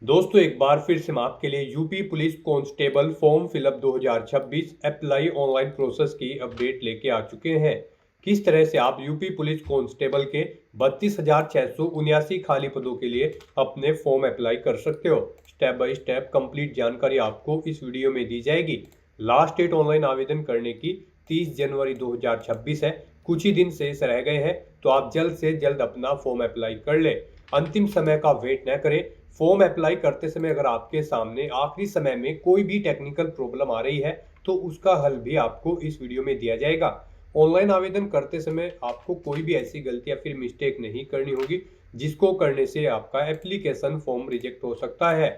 दोस्तों एक बार फिर से हम आपके लिए UP police constable form fill up 2026 apply online process की अपडेट लेके आ चुके हैं। किस तरह से आप यूपी पुलिस कांस्टेबल के 32,679 खाली पदों के लिए अपने फॉर्म अप्लाई कर सकते हो। स्टेप बाय स्टेप कंप्लीट जानकारी आपको इस वीडियो में दी जाएगी। लास्ट डेट ऑनलाइन आवेदन करने की 30 जनवरी 2026 है। कुछ ही दिन शेष रह गए हैं, तो आप जल्द से जल्द अपना फॉर्म अप्लाई कर ले। अंतिम समय का वेट न करें। फॉर्म अप्लाई करते समय अगर आपके सामने आखिरी समय में कोई भी टेक्निकल प्रॉब्लम आ रही है, तो उसका हल भी आपको इस वीडियो में दिया जाएगा। ऑनलाइन आवेदन करते समय आपको कोई भी ऐसी गलती या फिर मिस्टेक नहीं करनी होगी, जिसको करने से आपका एप्लीकेशन फॉर्म रिजेक्ट हो सकता है।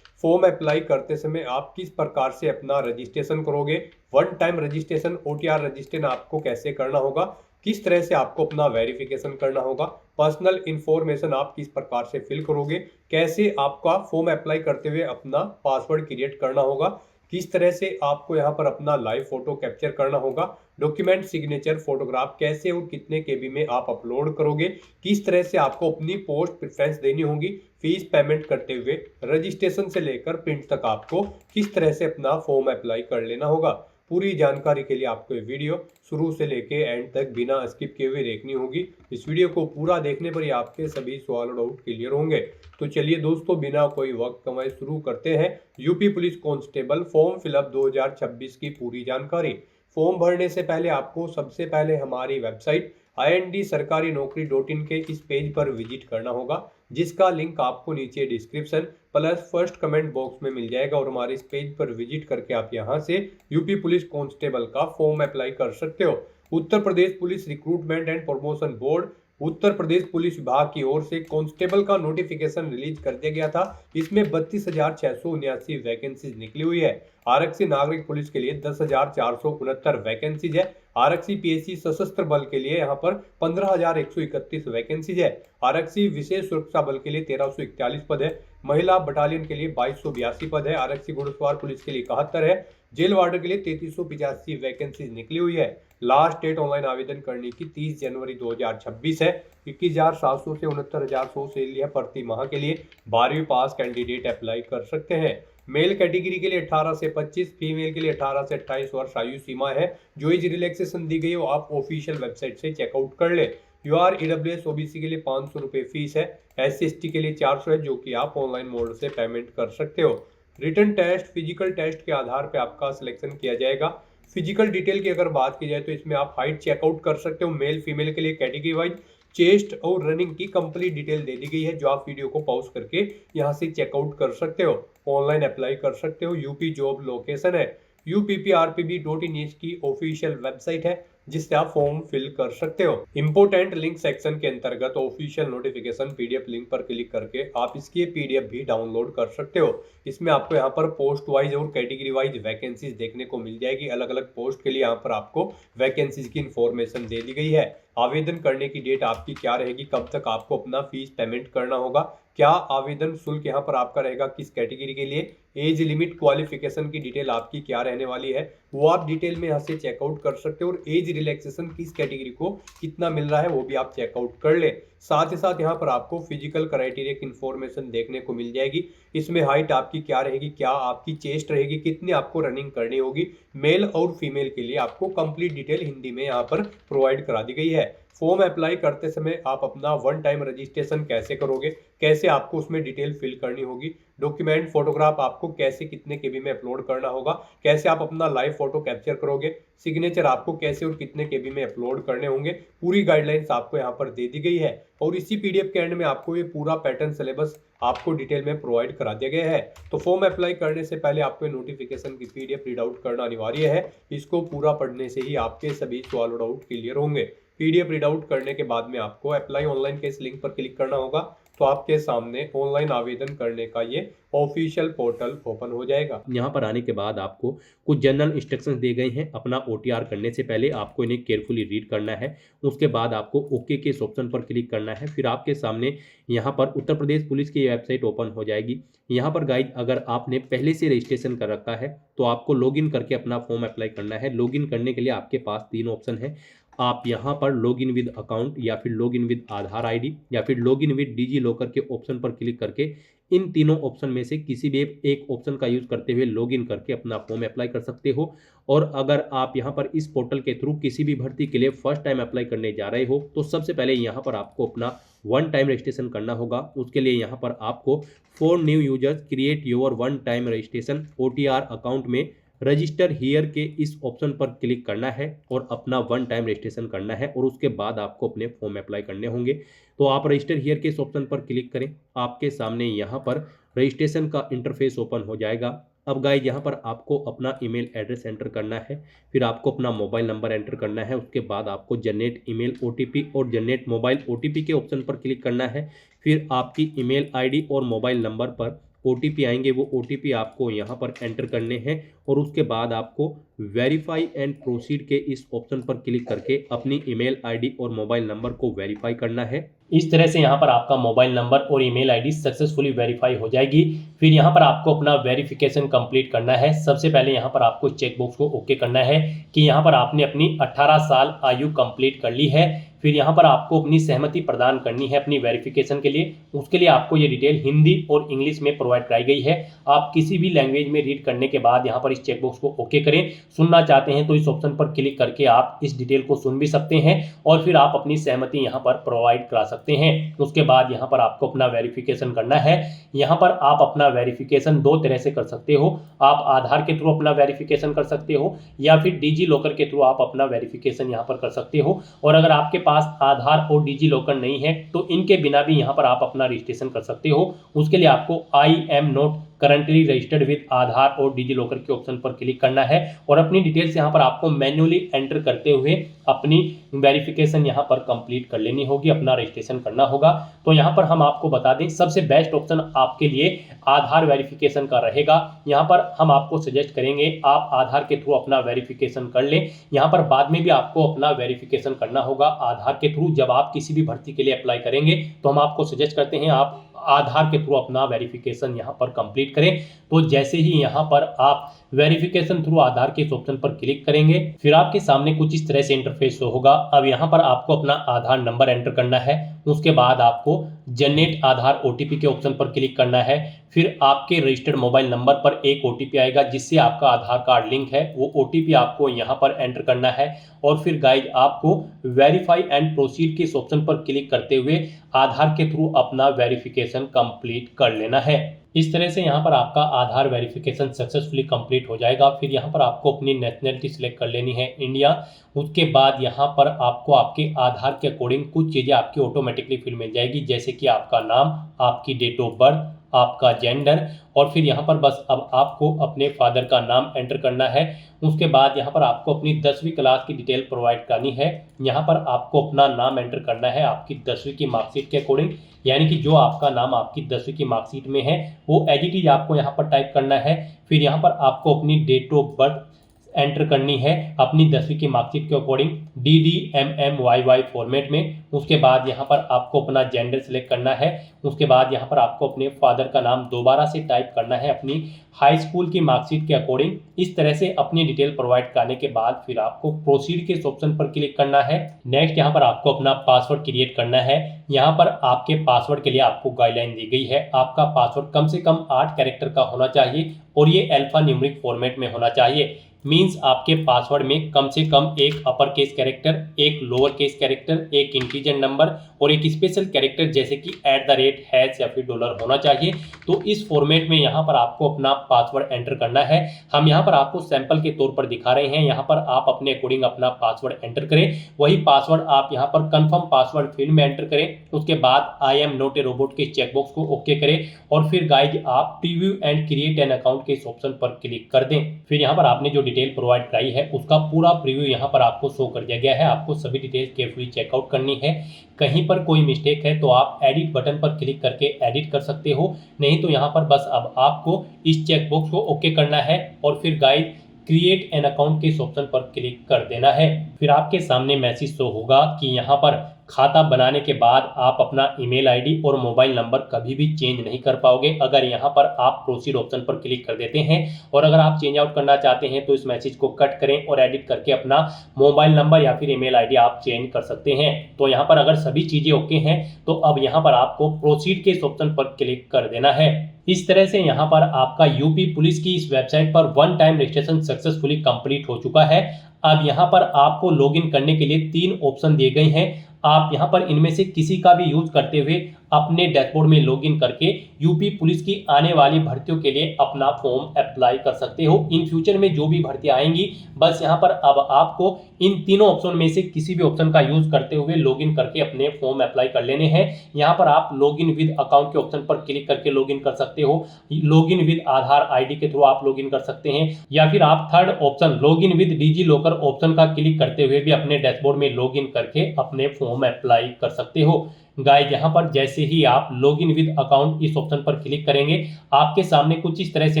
फॉर्म अप्लाई करते समय आप किस प्रकार से अपना रजिस्ट्रेशन करोगे, one time registration OTR registration आपको कैसे करना होगा, किस तरह से आपको अपना वेरिफिकेशन करना होगा, पर्सनल इंफॉर्मेशन आप किस प्रकार से फिल करोगे, कैसे आपका फॉर्म अप्लाई करते हुए अपना पासवर्ड क्रिएट करना होगा, किस तरह से आपको यहाँ पर अपना लाइव फोटो कैप्चर करना होगा, डॉक्यूमेंट सिग्नेचर फोटोग्राफ कैसे और कितने केबी में आप अपलोड करोगे, किस तरह से आपको अपनी पोस्ट प्रेफरेंस देनी होगी, फीस पेमेंट करते हुए रजिस्ट्रेशन से लेकर प्रिंट तक आपको किस तरह से अपना फॉर्म अप्लाई कर लेना होगा। पूरी जानकारी के लिए आपको ये वीडियो शुरू से लेके एंड तक बिना स्किप किए हुए देखनी होगी। इस वीडियो को पूरा देखने पर ही आपके सभी सवाल और डाउट क्लियर होंगे। तो चलिए दोस्तों, बिना कोई वक्त कमाए शुरू करते हैं UP police constable form fill up 2026 की पूरी जानकारी। फॉर्म भरने से पहले आपको सबसे पहले हमारी वेबसाइट ind-sarkarinokri.in के इस पेज पर विजिट करना होगा, जिसका लिंक आपको नीचे description plus first comment box में मिल जाएगा। और हमारे इस पेज पर विजिट करके आप यहां से यूपी पुलिस कांस्टेबल का फॉर्म अप्लाई कर सकते हो। Uttar Pradesh police recruitment and promotion board Uttar Pradesh police विभाग की ओर से कांस्टेबल का नोटिफिकेशन रिलीज कर दिया गया था। इसमें 32,679 वैकेंसीज निकली हुई है। आरक्षी नागरिक पुलिस के लिए 10,469 वैकेंसीज है। आरक्षी पीएससी सशस्त्र बल के लिए यहाँ पर 15,131 वैकेंसीज है। आरक्षी विशेष सुरक्षा बल के लिए 1,341 पद है। महिला बटालियन के लिए 2,282 पद है। आरक्षी घुड़सवार पुलिस के लिए 71 है। जेल वार्डर के लिए 3,385 वैकेंसी निकली हुई है। लास्ट डेट ऑनलाइन आवेदन करने की 30 जनवरी 2026 है। 21,700 से 69,100 सैलरी है प्रति माह के लिए। 12वीं पास कैंडिडेट अप्लाई कर सकते हैं। मेल कैटेगरी के लिए 18 से 25, फीमेल के लिए 18 से 28 वर्ष आयु सीमा है। जो एज रिलैक्सेशन दी गई है वो आप ऑफिशियल वेबसाइट से चेकआउट कर ले। यूआर ईडब्ल्यूएस ओबीसी के लिए 500 रुपये फीस है। SC/ST के लिए 400 है, जो कि आप ऑनलाइन मोड से पेमेंट कर सकते हो। रिटन टेस्ट, फिजिकल टेस्ट के आधार पर आपका सिलेक्शन किया जाएगा। फिजिकल डिटेल की अगर बात की जाए तो इसमें आप हाइट चेकआउट कर सकते हो। मेल फीमेल के लिए कैटेगरी वाइज चेस्ट और रनिंग की कंप्लीट डिटेल दे दी गई है, जो आप वीडियो को पॉज करके यहां से चेकआउट कर सकते हो। ऑनलाइन अप्लाई कर सकते हो। यूपी जॉब लोकेशन है UPPRPB.in की ऑफिशियल वेबसाइट है, जिससे आप फॉर्म फिल कर सकते हो। इंपोर्टेंट लिंक सेक्शन के अंतर्गत ऑफिशियल नोटिफिकेशन पीडीएफ लिंक पर क्लिक करके आप इसकी पीडीएफ भी डाउनलोड कर सकते हो। इसमें आपको यहाँ पर पोस्ट वाइज और कैटेगरी वाइज वैकेंसीज देखने को मिल जाएगी। अलग अलग पोस्ट के लिए यहाँ पर आपको वैकेंसीज की इंफॉर्मेशन दे दी गई है। आवेदन करने की डेट आपकी क्या रहेगी, कब तक आपको अपना फीस पेमेंट करना होगा, क्या आवेदन शुल्क यहाँ पर आपका रहेगा, किस कैटेगरी के लिए, एज लिमिट, क्वालिफिकेशन की डिटेल आपकी क्या रहने वाली है, वो आप डिटेल में यहाँ से चेकआउट कर सकते हो। और एज रिलैक्सेशन किस कैटेगरी को कितना मिल रहा है वो भी आप चेकआउट कर ले। साथ ही साथ यहाँ पर आपको फिजिकल क्राइटेरिया की इंफॉर्मेशन देखने को मिल जाएगी। इसमें हाइट आपकी क्या रहेगी, क्या आपकी चेस्ट रहेगी, कितनी आपको रनिंग करनी होगी। मेल और फीमेल के लिए आपको कंप्लीट डिटेल हिंदी में यहाँ पर प्रोवाइड करा दी गई है। फॉर्म अप्लाई करते समय आप अपना वन टाइम रजिस्ट्रेशन कैसे करोगे, कैसे आपको उसमें डिटेल फिल करनी होगी, डॉक्यूमेंट फोटोग्राफ आपको कैसे कितने केबी में अपलोड करना होगा, कैसे आप अपना लाइव फोटो कैप्चर करोगे, सिग्नेचर आपको कैसे और कितने केबी में अपलोड करने होंगे, पूरी गाइडलाइंस आपको यहाँ पर दे दी गई है। और इसी पीडीएफ के एंड में आपको ये पूरा पैटर्न सिलेबस आपको डिटेल में प्रोवाइड करा दिया गया है। तो फॉर्म अप्लाई करने से पहले आपको नोटिफिकेशन की पीडीएफ रीड आउट करना अनिवार्य है। इसको पूरा पढ़ने से ही आपके सभी सवाल और डाउट क्लियर होंगे। पीडीएफ रीड आउट करने के बाद में आपको अप्लाई ऑनलाइन के इस लिंक पर क्लिक करना होगा, तो आपके सामने ऑनलाइन आवेदन करने का ये ऑफिशियल पोर्टल ओपन हो जाएगा। यहाँ पर आने के बाद आपको कुछ जनरल इंस्ट्रक्शंस दिए गए हैं। अपना ओटीआर करने से पहले आपको इन्हें केयरफुली रीड करना है। उसके बाद आपको ओके के इस ऑप्शन पर क्लिक करना है। फिर आपके सामने यहाँ पर उत्तर प्रदेश पुलिस की वेबसाइट ओपन हो जाएगी। यहाँ पर गाइज, अगर आपने पहले से रजिस्ट्रेशन कर रखा है तो आपको लॉगिन करके अपना फॉर्म अप्लाई करना है। लॉगिन करने के लिए आपके पास 3 ऑप्शन है। आप यहाँ पर लॉगिन विद अकाउंट, या फिर लॉगिन विद आधार आईडी, या फिर लॉगिन विद डिजी लॉकर के ऑप्शन पर क्लिक करके इन तीनों ऑप्शन में से किसी भी एक ऑप्शन का यूज करते हुए लॉगिन करके अपना फॉर्म अप्लाई कर सकते हो। और अगर आप यहाँ पर इस पोर्टल के थ्रू किसी भी भर्ती के लिए फर्स्ट टाइम अप्लाई करने जा रहे हो तो सबसे पहले यहाँ पर आपको अपना वन टाइम रजिस्ट्रेशन करना होगा। उसके लिए यहाँ पर आपको for new users create your one time registration OTR account में रजिस्टर हियर के इस ऑप्शन पर क्लिक करना है और अपना वन टाइम रजिस्ट्रेशन करना है और उसके बाद आपको अपने फॉर्म अप्लाई करने होंगे। तो आप रजिस्टर हियर के इस ऑप्शन पर क्लिक करें, आपके सामने यहाँ पर रजिस्ट्रेशन का इंटरफेस ओपन हो जाएगा। अब गाइस यहाँ पर आपको अपना ईमेल एड्रेस एंटर करना है, फिर आपको अपना मोबाइल नंबर एंटर करना है, उसके बाद आपको जनरेट ईमेल OTP और जनरेट मोबाइल OTP के ऑप्शन पर क्लिक करना है। फिर आपकी ईमेल ID और मोबाइल नंबर पर OTP आएंगे, वो OTP आपको यहाँ पर एंटर करने हैं और उसके बाद आपको वेरीफाई एंड प्रोसीड के इस ऑप्शन पर क्लिक करके अपनी ईमेल ID और मोबाइल नंबर को वेरीफाई करना है। इस तरह से यहाँ पर आपका मोबाइल नंबर और ईमेल ID सक्सेसफुली वेरीफाई हो जाएगी। फिर यहाँ पर आपको अपना वेरिफिकेशन कंप्लीट करना है। सबसे पहले यहाँ पर आपको चेकबॉक्स को ओके करना है कि यहाँ पर आपने अपनी 18 साल आयु कंप्लीट कर ली है। फिर यहाँ पर आपको अपनी सहमति प्रदान करनी है अपनी वेरिफिकेशन के लिए। उसके लिए आपको ये डिटेल हिंदी और इंग्लिश में प्रोवाइड कराई गई है। आप किसी भी लैंग्वेज में रीड करने के बाद यहाँ पर इस चेकबॉक्स को ओके करें। सुनना चाहते हैं तो इस ऑप्शन पर क्लिक करके आप इस डिटेल को सुन भी सकते हैं और फिर आप अपनी सहमति यहाँ पर प्रोवाइड करा सकते हैं। उसके बाद यहाँ पर आपको अपना वेरिफिकेशन करना है। यहाँ पर आप अपना वेरिफिकेशन दो तरह से कर सकते हो। आप आधार के थ्रू अपना वेरिफिकेशन कर सकते हो या फिर डिजी लॉकर के थ्रू आप अपना वेरिफिकेशन यहाँ पर कर सकते हो। और अगर आपके पास आधार और डिजी लॉकर नहीं है तो इनके बिना भी यहाँ पर आप अपना रजिस्ट्रेशन कर सकते हो। उसके लिए आपको I am not currently registered with Aadhaar और डिजी लॉकर के ऑप्शन पर क्लिक करना है और अपनी डिटेल्स यहाँ पर आपको मैन्युअली एंटर करते हुए अपनी वेरिफिकेशन यहाँ पर कंप्लीट कर लेनी होगी, अपना रजिस्ट्रेशन करना होगा। तो यहाँ पर हम आपको बता दें सबसे बेस्ट ऑप्शन आपके लिए आधार वेरिफिकेशन का रहेगा। यहाँ पर हम आपको सजेस्ट करेंगे आप आधार के थ्रू अपना वेरिफिकेशन कर लें। यहाँ पर बाद में भी आपको अपना वेरिफिकेशन करना होगा आधार के थ्रू। जब आप किसी भी भर्ती के लिए अप्लाई करेंगे तो हम आपको सजेस्ट करते हैं आप आधार के थ्रू अपना वेरिफिकेशन यहाँ पर कंप्लीट करें। तो जैसे ही यहाँ पर आप वेरिफिकेशन थ्रू आधार के इस ऑप्शन पर क्लिक करेंगे फिर आपके सामने कुछ इस तरह से इंटरफेस होगा। अब यहाँ पर आपको अपना आधार नंबर एंटर करना है। उसके बाद आपको जनरेट आधार OTP के ऑप्शन पर क्लिक करना है। फिर आपके रजिस्टर्ड मोबाइल नंबर पर एक OTP आएगा जिससे आपका आधार कार्ड लिंक है, वो OTP आपको यहाँ पर एंटर करना है। और फिर गाइज आपको वेरीफाई एंड प्रोसीड के इस ऑप्शन पर क्लिक करते हुए आधार के थ्रू अपना वेरिफिकेशन कंप्लीट कर लेना है। इस तरह से यहाँ पर आपका आधार वेरिफिकेशन सक्सेसफुली कंप्लीट हो जाएगा। फिर यहाँ पर आपको अपनी नेशनलिटी सिलेक्ट कर लेनी है इंडिया। उसके बाद यहाँ पर आपको आपके आधार के अकॉर्डिंग कुछ चीज़ें आपकी ऑटोमेटिकली फिल मिल जाएगी, जैसे कि आपका नाम, आपकी डेट ऑफ बर्थ, आपका जेंडर और फिर यहाँ पर बस अब आपको अपने फादर का नाम एंटर करना है। उसके बाद यहाँ पर आपको अपनी 10वीं क्लास की डिटेल प्रोवाइड करनी है। यहाँ पर आपको अपना नाम एंटर करना है आपकी 10वीं की मार्कशीट के अकॉर्डिंग, यानी कि जो आपका नाम आपकी 10वीं की मार्कशीट में है वो एज इट इज आपको यहाँ पर टाइप करना है। फिर यहाँ पर आपको अपनी डेट ऑफ बर्थ एंटर करनी है अपनी 10वीं की मार्कशीट के अकॉर्डिंग DDMMYY फॉर्मेट में। उसके बाद यहाँ पर आपको अपना जेंडर सिलेक्ट करना है। उसके बाद यहाँ पर आपको अपने फादर का नाम दोबारा से टाइप करना है अपनी हाई स्कूल की मार्कशीट के अकॉर्डिंग। इस तरह से अपनी डिटेल प्रोवाइड करने के बाद फिर आपको प्रोसीड के ऑप्शन पर क्लिक करना है। नेक्स्ट यहाँ पर आपको अपना पासवर्ड क्रिएट करना है। यहाँ पर आपके पासवर्ड के लिए आपको गाइडलाइन दी गई है। आपका पासवर्ड कम से कम 8 कैरेक्टर का होना चाहिए और ये अल्फा न्यूमेरिक फॉर्मेट में होना चाहिए। मीन्स आपके पासवर्ड में कम से कम एक अपर केस कैरेक्टर, एक लोअर केस कैरेक्टर, एक इंटीजर नंबर और एक स्पेशल कैरेक्टर जैसे कि @ या फिर डॉलर होना चाहिए। तो इस फॉर्मेट में यहाँ पर आपको अपना पासवर्ड एंटर करना है। हम यहाँ पर आपको सैंपल के तौर पर दिखा रहे हैं। यहाँ पर आप अपने अकॉर्डिंग अपना पासवर्ड एंटर करें। वही पासवर्ड आप यहाँ पर कंफर्म पासवर्ड फील्ड में एंटर करें। उसके बाद I am not a robot के चेकबॉक्स को ओके करें और फिर गाइज आप preview and create an account के इस ऑप्शन पर क्लिक कर दें। फिर यहाँ पर आपने जो डिटेल प्रोवाइड कराई है उसका पूरा प्रीव्यू यहाँ पर आपको शो कर दिया गया है। आपको सभी डिटेल्स केयरफुली चेकआउट करनी है। कहीं पर कोई मिस्टेक है तो आप एडिट बटन पर क्लिक करके एडिट कर सकते हो, नहीं तो यहाँ पर बस अब आपको इस चेकबॉक्स को ओके करना है और फिर गाइड क्रिएट एन अकाउंट के इस ऑप्शन पर क्लिक कर देना है। फिर आपके सामने मैसेज शो होगा कि यहाँ पर खाता बनाने के बाद आप अपना ईमेल आईडी और मोबाइल नंबर कभी भी चेंज नहीं कर पाओगे अगर यहाँ पर आप प्रोसीड ऑप्शन पर क्लिक कर देते हैं। और अगर आप चेंज आउट करना चाहते हैं तो इस मैसेज को कट करें और एडिट करके अपना मोबाइल नंबर या फिर ईमेल आईडी आप चेंज कर सकते हैं। तो यहाँ पर अगर सभी चीज़ें ओके हैं तो अब यहाँ पर आपको प्रोसीड के इस ऑप्शन पर क्लिक कर देना है। इस तरह से यहाँ पर आपका यूपी पुलिस की इस वेबसाइट पर one time registration successfully complete हो चुका है। अब यहाँ पर आपको लॉगिन करने के लिए 3 ऑप्शन दिए गए हैं। आप यहाँ पर इनमें से किसी का भी यूज करते हुए अपने डैशबोर्ड में लॉगिन करके यूपी पुलिस की आने वाली भर्तियों के लिए अपना फॉर्म अप्लाई कर सकते हो। इन फ्यूचर में जो भी भर्तियां आएंगी बस यहाँ पर अब आपको इन तीनों ऑप्शन में से किसी भी ऑप्शन का यूज करते हुए लॉगिन करके अपने फॉर्म अप्लाई कर लेने हैं। यहाँ पर आप लॉगिन विद अकाउंट के ऑप्शन पर क्लिक करके लॉगिन कर सकते हो, लॉगिन विद आधार आईडी के थ्रू आप लॉगिन कर सकते हैं, या फिर आप third option login with DigiLocker option का क्लिक करते हुए भी अपने डैशबोर्ड में लॉगिन करके अपने फॉर्म अप्लाई कर सकते हो। गाइस यहाँ पर जैसे ही आप लॉगिन विद अकाउंट इस ऑप्शन पर क्लिक करेंगे आपके सामने कुछ इस तरह से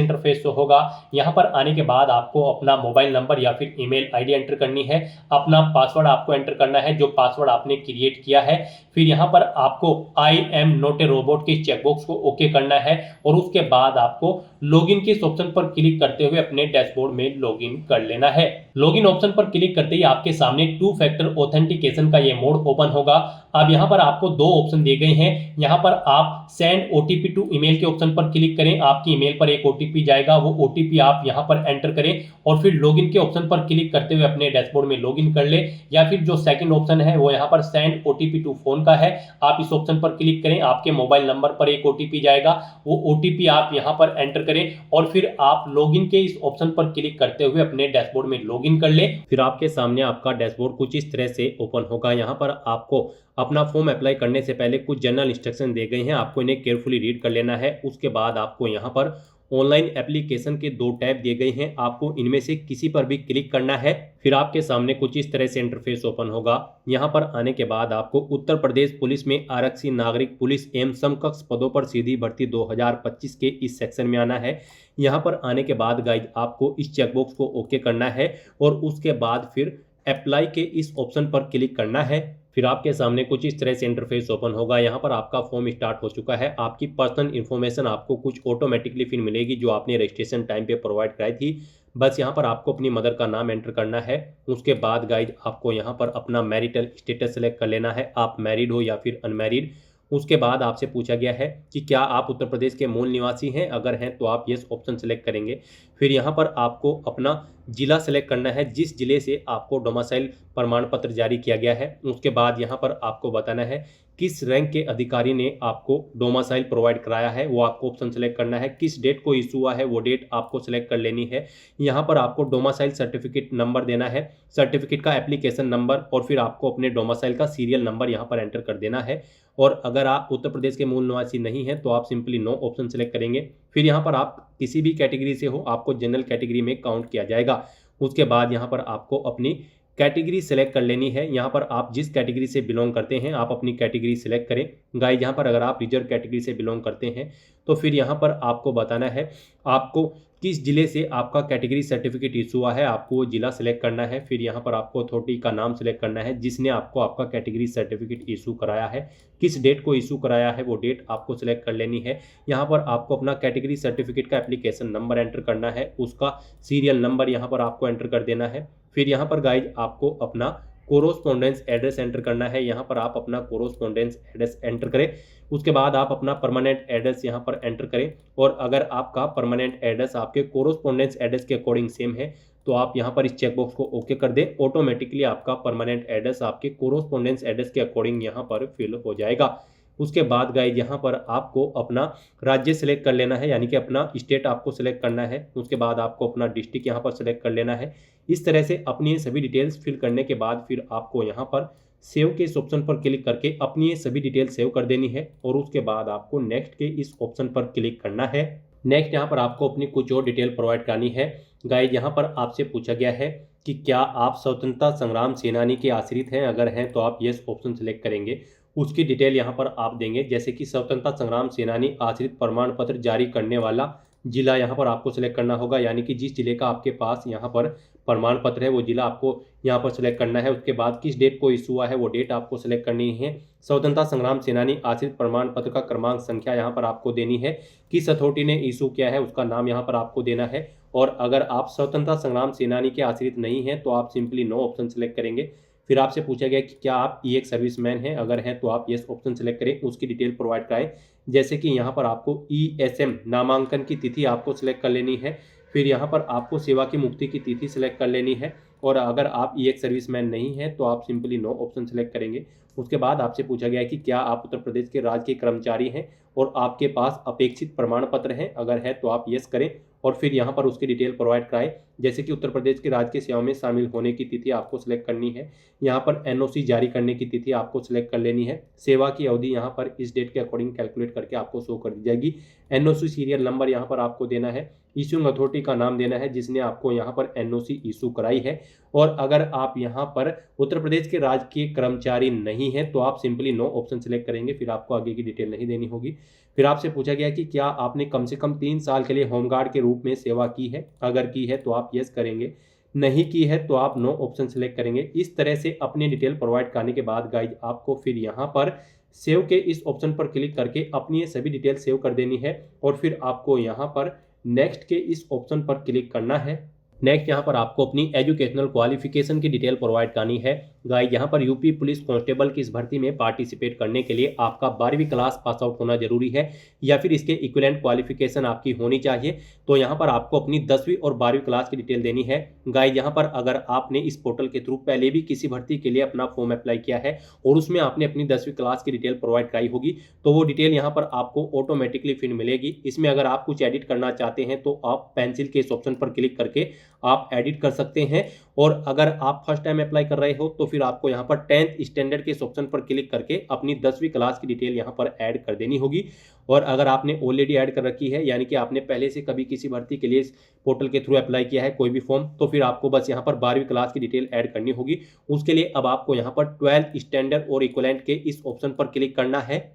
इंटरफेस होगा। यहाँ पर आने के बाद आपको अपना मोबाइल नंबर या फिर ईमेल आईडी एंटर करनी है, अपना पासवर्ड आपको एंटर करना है जो पासवर्ड आपने क्रिएट किया है। फिर यहाँ पर आपको I am not a robot के चेकबॉक्स को ओके करना है और उसके बाद आपको लॉगिन के इस ऑप्शन पर क्लिक करते हुए अपने डैशबोर्ड में लॉगिन कर लेना है। लॉगिन ऑप्शन पर क्लिक करते ही आपके सामने 2 फैक्टर ऑथेंटिकेशन का ये मोड ओपन होगा। अब यहाँ पर आपको 2 ऑप्शन दिए गए हैं। यहाँ पर आप सेंड ओटीपी टू ईमेल के ऑप्शन पर क्लिक करें, आपकी ईमेल पर एक ओटीपी जाएगा, वो ओटीपी आप यहाँ पर एंटर करें और फिर लॉगिन के ऑप्शन पर क्लिक करते हुए अपने डैशबोर्ड में लॉगिन कर ले। या फिर जो सेकंड ऑप्शन है वो यहाँ पर सेंड ओटीपी टू फोन का है, आप इस ऑप्शन पर क्लिक करें, आपके मोबाइल नंबर पर एक ओटीपी जाएगा, वो ओटीपी आप यहाँ पर एंटर करें और फिर आप लॉगिन के इस ऑप्शन पर क्लिक करते हुए अपने डैशबोर्ड में लॉगिन कर ले। फिर आपके सामने आपका डैशबोर्ड कुछ इस तरह से ओपन होगा। यहाँ पर आपको अपना फॉर्म अप्लाई करने से पहले कुछ जनरल इंस्ट्रक्शन दिए गए हैं, आपको इन्हें केयरफुली रीड कर लेना है। उसके बाद आपको यहाँ पर ऑनलाइन एप्लीकेशन के 2 टैब दिए गए हैं, आपको इनमें से किसी पर भी क्लिक करना है। फिर आपके सामने कुछ इस तरह से इंटरफेस ओपन होगा। यहाँ पर आने के बाद आपको उत्तर प्रदेश पुलिस में आरक्षी नागरिक पुलिस एवं समकक्ष पदों पर सीधी भर्ती 2025 के इस सेक्शन में आना है। यहाँ पर आने के बाद गाइज आपको इस चेकबॉक्स को ओके करना है और उसके बाद फिर अप्लाई के इस ऑप्शन पर क्लिक करना है। फिर आपके सामने कुछ इस तरह से इंटरफेस ओपन होगा। यहाँ पर आपका फॉर्म स्टार्ट हो चुका है। आपकी पर्सनल इन्फॉर्मेशन आपको कुछ ऑटोमेटिकली फिर मिलेगी जो आपने रजिस्ट्रेशन टाइम पे प्रोवाइड कराई थी। बस यहाँ पर आपको अपनी मदर का नाम एंटर करना है। उसके बाद गाइज आपको यहाँ पर अपना मैरिटल स्टेटस सेलेक्ट कर लेना है, आप मैरिड हो या फिर अनमैरिड। उसके बाद आपसे पूछा गया है कि क्या आप उत्तर प्रदेश के मूल निवासी हैं, अगर हैं तो आप यस ऑप्शन सेलेक्ट करेंगे। फिर यहाँ पर आपको अपना जिला सेलेक्ट करना है, जिस जिले से आपको डोमिसाइल प्रमाण पत्र जारी किया गया है। उसके बाद यहाँ पर आपको बताना है किस रैंक के अधिकारी ने आपको डोमिसाइल प्रोवाइड कराया है, वो आपको ऑप्शन सेलेक्ट करना है। किस डेट को इशू हुआ है वो डेट आपको सेलेक्ट कर लेनी है। यहाँ पर आपको डोमिसाइल सर्टिफिकेट नंबर देना है, सर्टिफिकेट का एप्लीकेशन नंबर और फिर आपको अपने डोमिसाइल का सीरियल नंबर यहाँ पर एंटर कर देना है। और अगर आप उत्तर प्रदेश के मूल निवासी नहीं हैं तो आप सिंपली नो ऑप्शन सेलेक्ट करेंगे। फिर यहाँ पर आप किसी भी कैटेगरी से हो आपको जनरल कैटेगरी में काउंट किया जाएगा। उसके बाद यहाँ पर आपको अपनी कैटेगरी सेलेक्ट कर लेनी है। यहाँ पर आप जिस कैटेगरी से बिलोंग करते हैं आप अपनी कैटेगरी सेलेक्ट करें। गाइस यहाँ पर अगर आप रिजर्व कैटेगरी से बिलोंग करते हैं तो फिर यहाँ पर आपको बताना है आपको किस जिले से आपका कैटेगरी सर्टिफिकेट इशू हुआ है, आपको वो जिला सेलेक्ट करना है। फिर यहाँ पर आपको अथॉरिटी का नाम सेलेक्ट करना है जिसने आपको आपका कैटेगरी सर्टिफिकेट इशू कराया है, किस डेट को इशू कराया है वो डेट आपको सेलेक्ट कर लेनी है। यहाँ पर आपको अपना कैटेगरी सर्टिफिकेट का एप्लीकेशन नंबर एंटर करना है, उसका सीरियल नंबर यहाँ पर आपको एंटर कर देना है। फिर यहाँ पर गाइज आपको अपना कोरोस्पोंडेंस एड्रेस एंटर करना है। यहाँ पर आप अपना कोरोस्पोंडेंस एड्रेस एंटर करें। उसके बाद आप अपना परमानेंट एड्रेस यहाँ पर एंटर करें और अगर आपका परमानेंट एड्रेस आपके कोरोस्पोंडेंस एड्रेस के अकॉर्डिंग सेम है तो आप यहाँ पर इस चेकबॉक्स को ओके कर दें। ऑटोमेटिकली आपका परमानेंट एड्रेस आपके कोरोस्पोंडेंस एड्रेस के अकॉर्डिंग यहाँ पर फिल हो जाएगा। उसके बाद गाइज यहाँ पर आपको अपना राज्य सेलेक्ट कर लेना है, यानी कि अपना स्टेट आपको सेलेक्ट करना है। उसके बाद आपको अपना डिस्ट्रिक्ट यहाँ पर सेलेक्ट कर लेना है। इस तरह से अपनी ये सभी डिटेल्स फिल करने के बाद फिर आपको यहाँ पर सेव के इस ऑप्शन पर क्लिक करके अपनी ये सभी डिटेल सेव कर देनी है और उसके बाद आपको नेक्स्ट के इस ऑप्शन पर क्लिक करना है। नेक्स्ट यहाँ पर आपको अपनी कुछ और डिटेल प्रोवाइड करनी है। गाइज यहाँ पर आपसे पूछा गया है कि क्या आप स्वतंत्रता संग्राम सेनानी के आश्रित हैं, अगर हैं तो आप यस ऑप्शन सेलेक्ट करेंगे। उसकी डिटेल यहाँ पर आप देंगे, जैसे कि स्वतंत्रता संग्राम सेनानी आश्रित प्रमाण पत्र जारी करने वाला जिला यहाँ पर आपको सेलेक्ट करना होगा, यानी कि जिस जिले का आपके पास यहाँ पर प्रमाण पत्र है वो जिला आपको यहाँ पर सेलेक्ट करना है। उसके बाद किस डेट को इशू हुआ है वो डेट आपको सेलेक्ट करनी है। स्वतंत्रता संग्राम सेनानी आश्रित प्रमाण पत्र का क्रमांक संख्या यहाँ पर आपको देनी है। किस अथॉरिटी ने इशू किया है उसका नाम यहाँ पर आपको देना है। और अगर आप स्वतंत्रता संग्राम सेनानी के आश्रित नहीं हैं तो आप सिंपली नो ऑप्शन सेलेक्ट करेंगे। फिर आपसे पूछा गया कि क्या आप ई एक सर्विसमैन हैं, अगर हैं तो आप यस ऑप्शन सेलेक्ट करें, उसकी डिटेल प्रोवाइड कराएं। जैसे कि यहाँ पर आपको ESM नामांकन की तिथि आपको सिलेक्ट कर लेनी है। फिर यहाँ पर आपको सेवा की मुक्ति की तिथि सिलेक्ट कर लेनी है। और अगर आप एक सर्विसमैन नहीं हैं तो आप सिंपली नो ऑप्शन सेलेक्ट करेंगे। उसके बाद आपसे पूछा गया है कि क्या आप उत्तर प्रदेश के राज्य के कर्मचारी हैं और आपके पास अपेक्षित प्रमाण पत्र हैं, अगर है तो आप यस करें और फिर यहाँ पर उसकी डिटेल प्रोवाइड कराएं। जैसे कि उत्तर प्रदेश के राज्य की सेवा में शामिल होने की तिथि आपको सिलेक्ट करनी है। यहाँ पर NOC जारी करने की तिथि आपको सिलेक्ट कर लेनी है। सेवा की अवधि यहाँ पर इस डेट के अकॉर्डिंग कैलकुलेट करके आपको शो कर दी जाएगी। NOC सीरियल नंबर यहाँ पर आपको देना है। इशूइंग अथॉरिटी का नाम देना है जिसने आपको यहाँ पर NOC इशू कराई है। और अगर आप यहाँ पर उत्तर प्रदेश के राज्य के कर्मचारी नहीं हैं तो आप सिंपली नो ऑप्शन सेलेक्ट करेंगे, फिर आपको आगे की डिटेल नहीं देनी होगी। फिर आपसे पूछा गया कि क्या आपने कम से कम 3 साल के लिए होमगार्ड के रूप में सेवा की है, अगर की है तो आप यस करेंगे, नहीं की है तो आप नो ऑप्शन सेलेक्ट करेंगे। इस तरह से अपनी डिटेल प्रोवाइड करने के बाद गाइज आपको फिर यहाँ पर सेव के इस ऑप्शन पर क्लिक करके अपनी ये सभी डिटेल सेव कर देनी है। और फिर आपको यहाँ पर नेक्स्ट के इस ऑप्शन पर क्लिक करना है। नेक्स्ट यहाँ पर आपको अपनी एजुकेशनल क्वालिफिकेशन की डिटेल प्रोवाइड करनी है। गाइस यहाँ पर यूपी पुलिस कांस्टेबल की इस भर्ती में पार्टिसिपेट करने के लिए आपका 12वीं क्लास पास आउट होना जरूरी है या फिर इसके इक्विवेलेंट क्वालिफिकेशन आपकी होनी चाहिए। तो यहाँ पर आपको अपनी 10वीं और 12वीं क्लास की डिटेल देनी है। गाइस यहाँ पर अगर आपने इस पोर्टल के थ्रू पहले भी किसी भर्ती के लिए अपना फॉर्म अप्लाई किया है और उसमें आपने अपनी 10वीं क्लास की डिटेल प्रोवाइड कराई होगी तो वो डिटेल यहाँ पर आपको ऑटोमेटिकली फिर मिलेगी। इसमें अगर आप कुछ एडिट करना चाहते हैं तो आप पेंसिल के इस ऑप्शन पर क्लिक करके आप एडिट कर सकते हैं। और अगर आप फर्स्ट टाइम अप्लाई कर रहे हो तो फिर आपको यहाँ पर 10th स्टैंडर्ड के इस ऑप्शन पर क्लिक करके अपनी 10वीं क्लास की डिटेल यहाँ पर ऐड कर देनी होगी। और अगर आपने ऑलरेडी ऐड कर रखी है यानी कि आपने पहले से कभी किसी भर्ती के लिए इस पोर्टल के थ्रू अप्लाई किया है कोई भी फॉर्म, तो फिर आपको बस यहाँ पर 12वीं क्लास की डिटेल ऐड करनी होगी। उसके लिए अब आपको यहाँ पर 12th स्टैंडर्ड और इक्विवेलेंट के इस ऑप्शन पर क्लिक करना है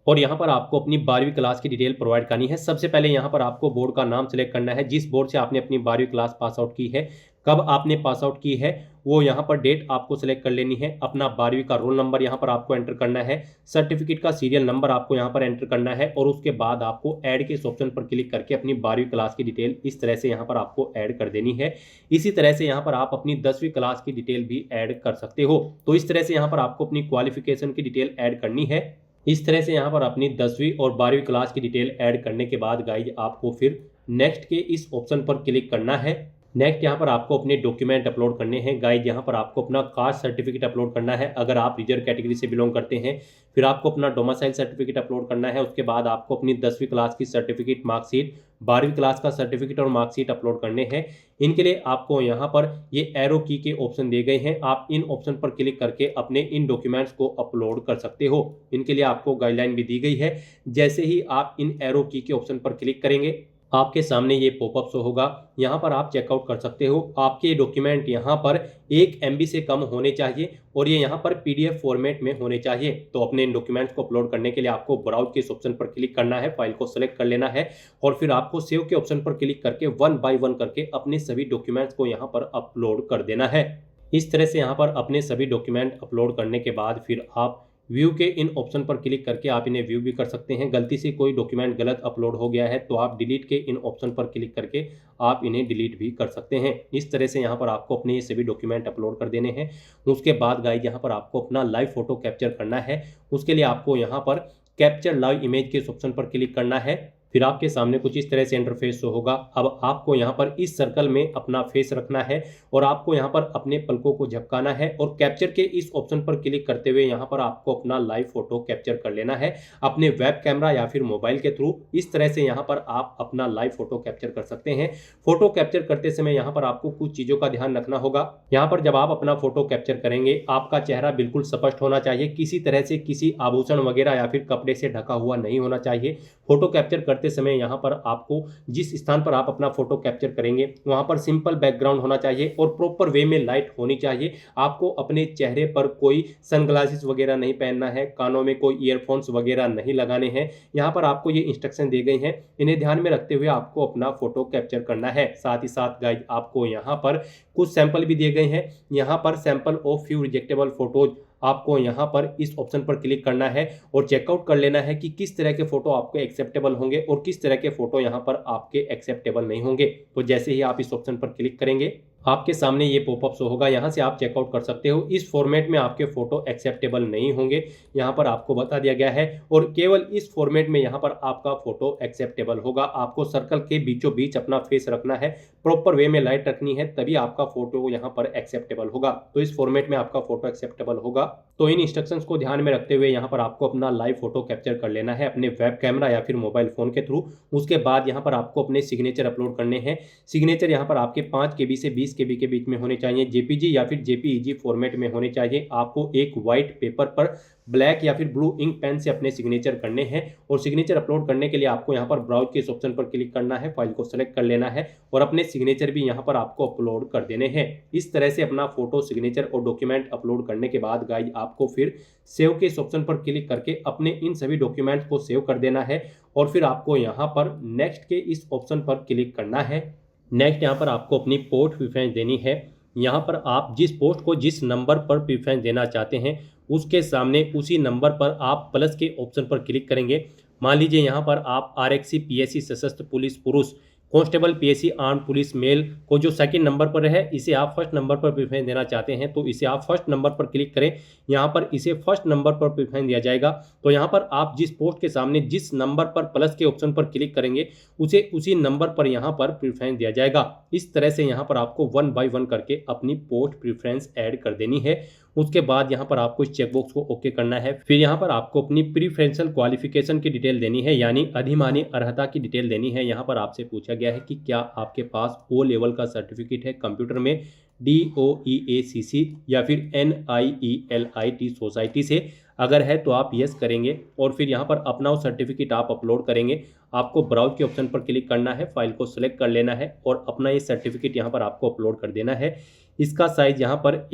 और यहाँ पर आपको अपनी 12वीं क्लास की डिटेल प्रोवाइड करनी है। सबसे पहले यहाँ पर आपको बोर्ड का नाम सेलेक्ट करना है, जिस बोर्ड से आपने अपनी 12वीं क्लास पास आउट की है, कब आपने पास आउट की है वो यहाँ पर डेट आपको सेलेक्ट कर लेनी है। अपना 12वीं का रोल नंबर यहाँ पर आपको एंटर करना है, सर्टिफिकेट का सीरियल नंबर आपको यहाँ पर एंटर करना है और उसके बाद आपको ऐड के इस ऑप्शन पर क्लिक करके अपनी 12वीं क्लास की डिटेल इस तरह से यहाँ पर आपको ऐड कर देनी है। इसी तरह से यहाँ पर आप अपनी 10वीं क्लास की डिटेल भी ऐड कर सकते हो। तो इस तरह से यहाँ पर आपको अपनी क्वालिफिकेशन की डिटेल ऐड करनी है। इस तरह से यहाँ पर अपनी 10वीं और 12वीं क्लास की डिटेल ऐड करने के बाद गाइज आपको फिर नेक्स्ट के इस ऑप्शन पर क्लिक करना है। नेक्स्ट यहाँ पर आपको अपने डॉक्यूमेंट अपलोड करने हैं। गाइज यहाँ पर आपको अपना कास्ट सर्टिफिकेट अपलोड करना है अगर आप रिजर्व कैटेगरी से बिलोंग करते हैं। फिर आपको अपना डोमिसाइल सर्टिफिकेट अपलोड करना है। उसके बाद आपको अपनी 10वीं क्लास की सर्टिफिकेट, मार्कशीट, 12वीं क्लास का सर्टिफिकेट और मार्कशीट अपलोड करने हैं। इनके लिए आपको यहाँ पर ये एरो की के ऑप्शन दिए गए हैं, आप इन ऑप्शन पर क्लिक करके अपने इन डॉक्यूमेंट्स को अपलोड कर सकते हो। इनके लिए आपको गाइडलाइन भी दी गई है। जैसे ही आप इन एरो की के ऑप्शन पर क्लिक करेंगे आपके सामने ये पॉपअप शो होगा, यहाँ पर आप चेकआउट कर सकते हो। आपके डॉक्यूमेंट यहाँ पर 1 MB से कम होने चाहिए और ये यहाँ पर PDF फॉर्मेट में होने चाहिए। तो अपने इन डॉक्यूमेंट्स को अपलोड करने के लिए आपको ब्राउज के इस ऑप्शन पर क्लिक करना है, फाइल को सेलेक्ट कर लेना है और फिर आपको सेव के ऑप्शन पर क्लिक करके 1 by 1 करके अपने सभी डॉक्यूमेंट्स को यहाँ पर अपलोड कर देना है। इस तरह से यहाँ पर अपने सभी डॉक्यूमेंट अपलोड करने के बाद फिर आप व्यू के इन ऑप्शन पर क्लिक करके आप इन्हें व्यू भी कर सकते हैं। गलती से कोई डॉक्यूमेंट गलत अपलोड हो गया है तो आप डिलीट के इन ऑप्शन पर क्लिक करके आप इन्हें डिलीट भी कर सकते हैं। इस तरह से यहाँ पर आपको अपने ये सभी डॉक्यूमेंट अपलोड कर देने हैं। उसके बाद गाइस यहाँ पर आपको अपना लाइव फोटो कैप्चर करना है। उसके लिए आपको यहाँ पर कैप्चर लाइव इमेज के इस ऑप्शन पर क्लिक करना है। फिर आपके सामने कुछ इस तरह से इंटरफेस शो होगा। अब आपको यहाँ पर इस सर्कल में अपना फेस रखना है और आपको यहाँ पर अपने पलकों को झपकाना है और कैप्चर के इस ऑप्शन पर क्लिक करते हुए यहाँ पर आपको अपना लाइव फोटो कैप्चर कर लेना है अपने वेब कैमरा या फिर मोबाइल के थ्रू। इस तरह से यहाँ पर आप अपना लाइव फोटो कैप्चर कर सकते हैं। फोटो कैप्चर करते समय यहाँ पर आपको कुछ चीज़ों का ध्यान रखना होगा। यहाँ पर जब आप अपना फोटो कैप्चर करेंगे आपका चेहरा बिल्कुल स्पष्ट होना चाहिए, किसी तरह से किसी आभूषण वगैरह या फिर कपड़े से ढका हुआ नहीं होना चाहिए। फोटो कैप्चर करते समय यहाँ पर आपको जिस स्थान पर आप अपना फोटो कैप्चर करेंगे वहाँ पर सिंपल बैकग्राउंड होना चाहिए और प्रॉपर वे में लाइट होनी चाहिए। आपको अपने चेहरे पर कोई सनग्लासेस वगैरह नहीं पहनना है, कानों में कोई ईयरफोन्स वगैरह नहीं लगाने हैं। यहाँ पर आपको ये इंस्ट्रक्शन दी गई हैं, इन्हें ध्यान में रखते हुए आपको अपना फोटो कैप्चर करना है। साथ ही साथ गाइज आपको यहाँ पर कुछ सैंपल भी दिए गए हैं। यहाँ पर सैंपल ऑफ फ्यू रिजेक्टेबल फोटोज आपको यहाँ पर इस ऑप्शन पर क्लिक करना है और चेकआउट कर लेना है कि किस तरह के फोटो आपके एक्सेप्टेबल होंगे और किस तरह के फोटो यहाँ पर आपके एक्सेप्टेबल नहीं होंगे। तो जैसे ही आप इस ऑप्शन पर क्लिक करेंगे आपके सामने ये पॉपअप शो होगा, यहाँ से आप चेकआउट कर सकते हो। इस फॉर्मेट में आपके फोटो एक्सेप्टेबल नहीं होंगे, यहाँ पर आपको बता दिया गया है, और केवल इस फॉर्मेट में यहाँ पर आपका फोटो एक्सेप्टेबल होगा। आपको सर्कल के बीचों बीच अपना फेस रखना है, प्रॉपर वे में लाइट रखनी है, तभी आपका फोटो यहाँ पर एक्सेप्टेबल होगा। तो इस फॉर्मेट में आपका फोटो एक्सेप्टेबल होगा। तो इन इंस्ट्रक्शंस को ध्यान में रखते हुए यहाँ पर आपको अपना लाइव फोटो कैप्चर कर लेना है अपने वेब कैमरा या फिर मोबाइल फोन के थ्रू। उसके बाद यहाँ पर आपको अपने सिग्नेचर अपलोड करने हैं। सिग्नेचर यहाँ पर आपके 5 KB से 20 KB के बीच में होने चाहिए, जेपीजी या फिर जेपीईजी फॉर्मेट में होने चाहिए। आपको एक व्हाइट पेपर पर ब्लैक या फिर ब्लू इंक पेन से अपने सिग्नेचर करने हैं, और सिग्नेचर अपलोड करने के लिए आपको यहाँ पर ब्राउज के इस ऑप्शन पर क्लिक करना है, फाइल को सेलेक्ट कर लेना है और अपने सिग्नेचर भी यहाँ पर आपको अपलोड कर देने हैं। इस तरह से अपना फोटो, सिग्नेचर और डॉक्यूमेंट अपलोड करने के बाद गाइज आपको फिर सेव के इस ऑप्शन पर क्लिक करके अपने इन सभी डॉक्यूमेंट्स को सेव कर देना है, और फिर आपको यहाँ पर नेक्स्ट के इस ऑप्शन पर क्लिक करना है। नेक्स्ट यहाँ पर आपको अपनी पोस्ट प्रेफरेंस देनी है। यहाँ पर आप जिस पोस्ट को जिस नंबर पर प्रेफरेंस देना चाहते हैं उसके सामने उसी नंबर पर आप प्लस के ऑप्शन पर क्लिक करेंगे। मान लीजिए यहाँ पर आप आरएक्सी पीएससी सशस्त्र पुलिस पुरुष, constable PSC arm police male को जो सेकंड नंबर पर है इसे आप फर्स्ट नंबर पर प्रेफरेंस देना चाहते हैं, तो इसे आप फर्स्ट नंबर पर क्लिक करें। यहाँ पर इसे फर्स्ट नंबर पर प्रेफरेंस दिया जाएगा। तो यहाँ पर आप जिस पोस्ट के सामने जिस नंबर पर प्लस के ऑप्शन पर क्लिक करेंगे उसे उसी नंबर पर यहाँ पर प्रेफरेंस दिया जाएगा। इस तरह से यहाँ पर आपको 1 बाय 1 करके अपनी पोस्ट प्रेफरेंस ऐड कर देनी है। उसके बाद यहाँ पर आपको इस चेकबॉक्स को ओके करना है। फिर यहाँ पर आपको अपनी प्रीफरेंशियल क्वालिफिकेशन की डिटेल देनी है, यानी अधिमानी अर्हता की डिटेल देनी है। यहाँ पर आपसे पूछा गया है कि क्या आपके पास O लेवल का सर्टिफिकेट है कंप्यूटर में DOEACC या फिर NIELIT सोसाइटी से। अगर है तो आप यस करेंगे और फिर यहाँ पर अपना वो सर्टिफिकेट आप अपलोड करेंगे। आपको ब्राउज के ऑप्शन पर क्लिक करना है, फाइल को सिलेक्ट कर लेना है और अपना ये सर्टिफिकेट यहाँ पर आपको अपलोड कर देना है। इसका साइज यहाँ पर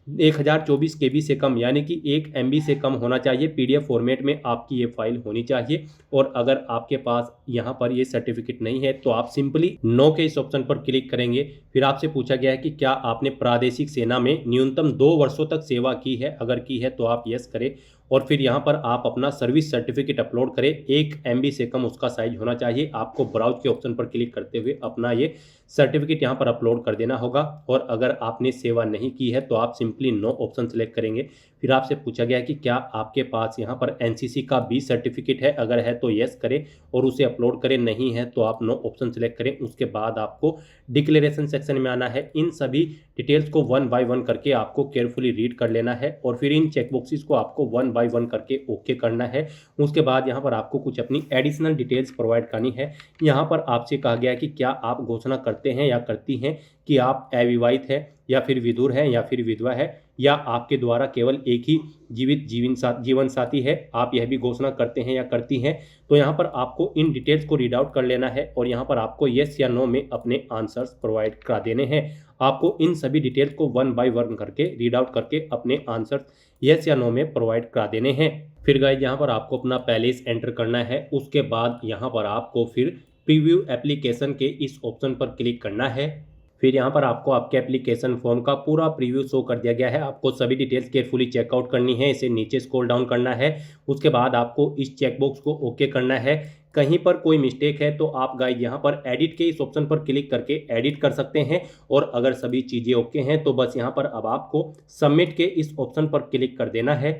1024 KB से कम यानी कि 1 MB से कम होना चाहिए। PDF फॉर्मेट में आपकी ये फाइल होनी चाहिए। और अगर आपके पास यहाँ पर ये सर्टिफिकेट नहीं है तो आप सिंपली नो के इस ऑप्शन पर क्लिक करेंगे। फिर आपसे पूछा गया है कि क्या आपने प्रादेशिक सेना में न्यूनतम 2 वर्षों तक सेवा की है, अगर की है तो आप यस करें। और फिर यहाँ पर आप अपना सर्विस सर्टिफिकेट अपलोड करें, 1 MB से कम उसका साइज होना चाहिए। आपको ब्राउज के ऑप्शन पर क्लिक करते हुए अपना ये सर्टिफिकेट यहाँ पर अपलोड कर देना होगा। और अगर आपने सेवा नहीं की है तो आप सिंपली नो ऑप्शन सेलेक्ट करेंगे। फिर आपसे पूछा गया कि क्या आपके पास यहाँ पर NCC का B सर्टिफिकेट है, अगर है तो यस करें और उसे अपलोड करें, नहीं है तो आप नो ऑप्शन सेलेक्ट करें। उसके बाद आपको डिक्लेरेशन सेक्शन में आना है। इन सभी डिटेल्स को 1 बाय 1 करके आपको केयरफुली रीड कर लेना है और फिर इन चेकबॉक्सेस को आपको 1 बाय 1 करके ओके करना है। उसके बाद यहाँ पर आपको कुछ अपनी एडिशनल डिटेल्स प्रोवाइड करनी है। यहाँ पर आपसे कहा गया है कि क्या आप घोषणा करते हैं या करती हैं कि आप अविवाहित है या फिर विधुर है या फिर विधवा है, या आपके द्वारा केवल एक ही जीवित जीवन साथी है, आप यह भी घोषणा करते हैं या करती हैं। तो यहाँ पर आपको इन डिटेल्स को रीड आउट कर लेना है और यहाँ पर आपको येस या नो में अपने आंसर्स प्रोवाइड करा देने हैं। आपको इन सभी डिटेल्स को 1 बाय 1 करके रीड आउट करके अपने आंसर्स येस या नो में प्रोवाइड करा देने हैं। फिर गाइस यहाँ पर आपको अपना पैलेस एंटर करना है। उसके बाद यहाँ पर आपको फिर प्रीव्यू एप्लीकेशन के इस ऑप्शन पर क्लिक करना है। फिर यहाँ पर आपको आपके एप्लीकेशन फॉर्म का पूरा प्रीव्यू शो कर दिया गया है। आपको सभी डिटेल्स केयरफुली चेकआउट करनी है, इसे नीचे स्क्रॉल डाउन करना है। उसके बाद आपको इस चेकबॉक्स को ओके करना है। कहीं पर कोई मिस्टेक है तो आप गाइस यहाँ पर एडिट के इस ऑप्शन पर क्लिक करके एडिट कर सकते हैं, और अगर सभी चीज़ें ओके हैं तो बस यहाँ पर अब आपको सबमिट के इस ऑप्शन पर क्लिक कर देना है।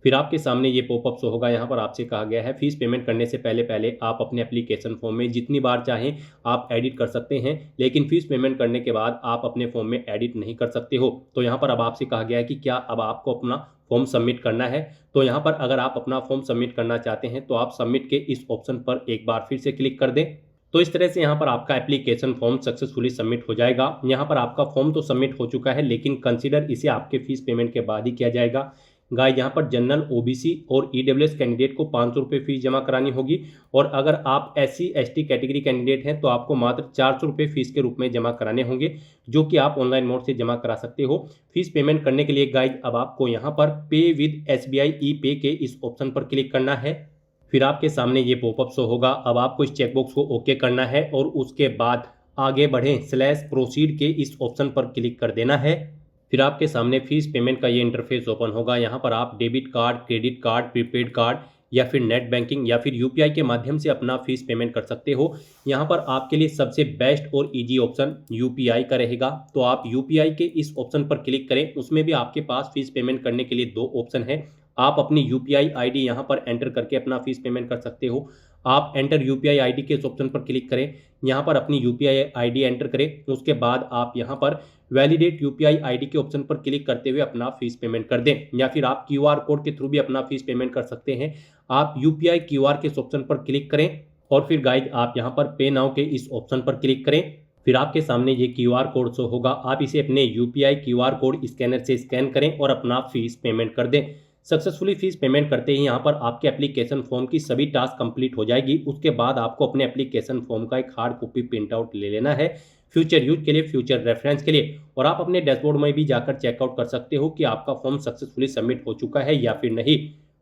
फिर आपके सामने ये पॉपअप शो होगा। यहाँ पर आपसे कहा गया है फीस पेमेंट करने से पहले आप अपने एप्लीकेशन फॉर्म में जितनी बार चाहें आप एडिट कर सकते हैं, लेकिन फीस पेमेंट करने के बाद आप अपने फॉर्म में एडिट नहीं कर सकते हो। तो यहाँ पर अब आपसे कहा गया है कि क्या अब आपको अपना फॉर्म सबमिट करना है। तो यहाँ पर अगर आप अपना फॉर्म सबमिट करना चाहते हैं तो आप सबमिट के इस ऑप्शन पर एक बार फिर से क्लिक कर दें। तो इस तरह से यहाँ पर आपका एप्लीकेशन फॉर्म सक्सेसफुली सबमिट हो जाएगा। यहाँ पर आपका फॉर्म तो सबमिट हो चुका है, लेकिन कंसीडर इसे आपके फीस पेमेंट के बाद ही किया जाएगा। गाइस यहाँ पर जनरल, ओबीसी और ईडब्ल्यूएस कैंडिडेट को 500 रुपये फीस जमा करानी होगी और अगर आप एससी एसटी कैटेगरी कैंडिडेट हैं तो आपको मात्र 400 रुपये फीस के रूप में जमा कराने होंगे, जो कि आप ऑनलाइन मोड से जमा करा सकते हो। फीस पेमेंट करने के लिए गाइस अब आपको यहाँ पर पे विद एसबीआई ई पे के इस ऑप्शन पर क्लिक करना है। फिर आपके सामने ये पॉपअप शो होगा। अब आपको इस चेकबॉक्स को ओके करना है और उसके बाद आगे बढ़ें /प्रोसीड के इस ऑप्शन पर क्लिक कर देना है। फिर आपके सामने फीस पेमेंट का ये इंटरफेस ओपन होगा। यहाँ पर आप debit card, credit card, prepaid card या फिर नेट बैंकिंग या फिर यूपीआई के माध्यम से अपना फीस पेमेंट कर सकते हो। यहाँ पर आपके लिए सबसे बेस्ट और इजी ऑप्शन यूपीआई का रहेगा, तो आप यूपीआई के इस ऑप्शन पर क्लिक करें। उसमें भी आपके पास फीस पेमेंट करने के लिए 2 ऑप्शन है। आप अपनी यूपीआई आईडी यहाँ पर एंटर करके अपना फीस पेमेंट कर सकते हो। आप एंटर यूपीआई आईडी के इस ऑप्शन पर क्लिक करें, यहाँ पर अपनी यूपीआई आईडी एंटर करें। उसके बाद आप यहाँ पर वैलिडेट यूपीआई आईडी के ऑप्शन पर क्लिक करते हुए अपना फीस पेमेंट कर दें, या फिर आप क्यूआर कोड के थ्रू भी अपना फीस पेमेंट कर सकते हैं। आप यूपीआई क्यूआर के इस ऑप्शन पर क्लिक करें और फिर गाइड आप यहाँ पर पे नाउ के इस ऑप्शन पर क्लिक करें। फिर आपके सामने ये क्यूआर कोड शो होगा। आप इसे अपने यूपीआई क्यूआर कोड स्कैनर से स्कैन करें और अपना फीस पेमेंट कर दें। सक्सेसफुली फीस पेमेंट करते ही यहाँ पर आपके एप्लीकेशन फॉर्म की सभी टास्क कंप्लीट हो जाएगी। उसके बाद आपको अपने एप्लीकेशन फॉर्म का एक हार्ड कॉपी प्रिंट आउट ले लेना है फ्यूचर यूज के लिए, फ्यूचर रेफरेंस के लिए, और आप अपने डैशबोर्ड में भी जाकर चेकआउट कर सकते हो कि आपका फॉर्म सक्सेसफुली सबमिट हो चुका है या फिर नहीं।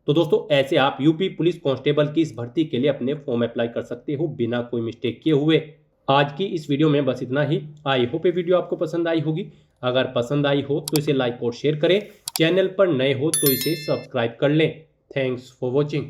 तो दोस्तों ऐसे आप यूपी पुलिस कांस्टेबल की इस भर्ती के लिए अपने फॉर्म अप्लाई कर सकते हो बिना कोई मिस्टेक किए हुए। आज की इस वीडियो में बस इतना ही। आई होप ये वीडियो आपको पसंद आई होगी। अगर पसंद आई हो तो इसे लाइक और शेयर करें। चैनल पर नए हो तो इसे सब्सक्राइब कर लें। Thanks for watching.